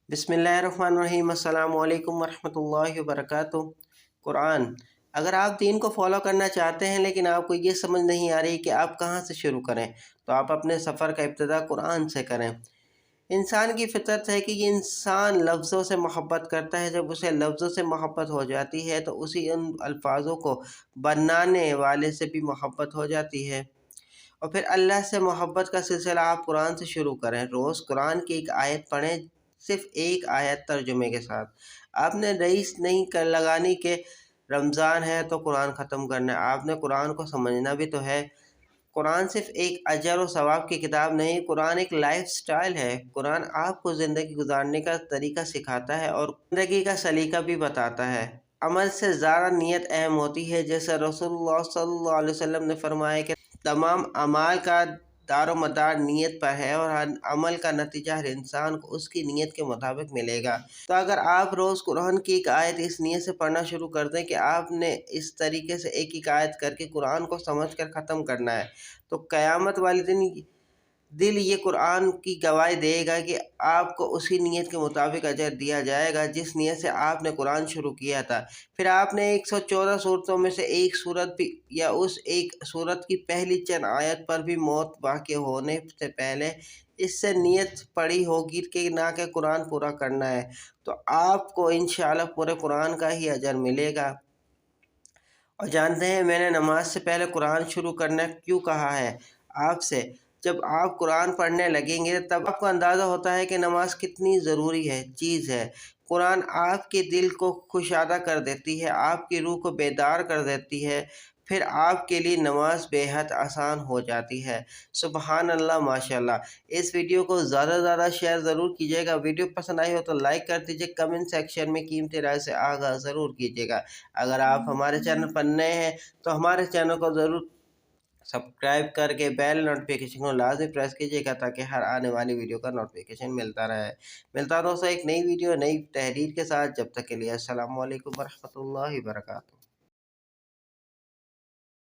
बिस्मिल्लाहिर्रहमानिर्रहीम। अस्सलामु अलैकुम वरहमतुल्लाहि वबरकातुह। कुरान। अगर आप दीन को फॉलो करना चाहते हैं लेकिन आपको ये समझ नहीं आ रही कि आप कहाँ से शुरू करें, तो आप अपने सफ़र का इब्तिदा कुरान से करें। इंसान की फितरत है कि ये इंसान लफ्ज़ों से मोहब्बत करता है। जब उसे लफ्ज़ों से मोहब्बत हो जाती है तो उसी उन अल्फाजों को बनाने वाले से भी मोहब्बत हो जाती है। और फिर अल्लाह से मोहब्बत का सिलसिला आप कुरान से शुरू करें। रोज़ कुरान की एक आयत पढ़ें, सिर्फ एक आयत तर्जुमे के साथ। आपने रईस नहीं कर लगानी कि रमज़ान है तो कुरान ख़त्म करना है। आपने कुरान को समझना भी तो है। कुरान सिर्फ एक अजर और सवाब की किताब नहीं, कुरान एक लाइफ स्टाइल है। कुरान आपको ज़िंदगी गुजारने का तरीका सिखाता है और ज़िंदगी का सलीका भी बताता है। अमल से ज़्यादा नीयत अहम होती है। जैसे रसूलुल्लाह सल्लल्लाहु अलैहि वसल्लम ने फरमाया कि तमाम अमाल का दारोमदार नीयत पर है और हर अमल का नतीजा हर इंसान को उसकी नीयत के मुताबिक मिलेगा। तो अगर आप रोज़ कुरान की एक आयत इस नीयत से पढ़ना शुरू कर दें कि आपने इस तरीके से एक एक आयत करके कुरान को समझ कर ख़त्म करना है, तो क़यामत वाले दिन दिल ये कुरान की गवाही देगा कि आपको उसी नीयत के मुताबिक अजर दिया जाएगा जिस नीयत से आपने कुरान शुरू किया था। फिर आपने 114 सूरतों में से एक सूरत भी या उस एक सूरत की पहली चंद आयत पर भी मौत वाक़ होने से पहले इससे नीयत पड़ी होगी कि ना कि कुरान पूरा करना है, तो आपको इंशाअल्लाह पूरे कुरान का ही अजर मिलेगा। और जानते हैं मैंने नमाज से पहले कुरान शुरू करना क्यों कहा है आपसे? जब आप कुरान पढ़ने लगेंगे तब आपको अंदाज़ा होता है कि नमाज कितनी ज़रूरी है चीज़ है। कुरान आपके दिल को खुशादा कर देती है, आपकी रूह को बेदार कर देती है, फिर आपके लिए नमाज बेहद आसान हो जाती है। सुबहान अल्लाह, माशाअल्लाह। इस वीडियो को ज़्यादा से ज़्यादा शेयर ज़रूर कीजिएगा। वीडियो पसंद आई हो तो लाइक कर दीजिए, कमेंट सेक्शन में कीमती राय से आगाह ज़रूर कीजिएगा। अगर आप हमारे चैनल पर नए हैं तो हमारे चैनल को ज़रूर सब्सक्राइब करके बेल नोटिफिकेशन को लाजमी प्रेस कीजिएगा ताकि हर आने वाली वीडियो का नोटिफिकेशन मिलता रहे। मिलता दोस्तों एक नई वीडियो नई तहरीर के साथ। जब तक के लिए अस्सलामु अलैकुम वरहमतुल्लाहि वबरकातुहू।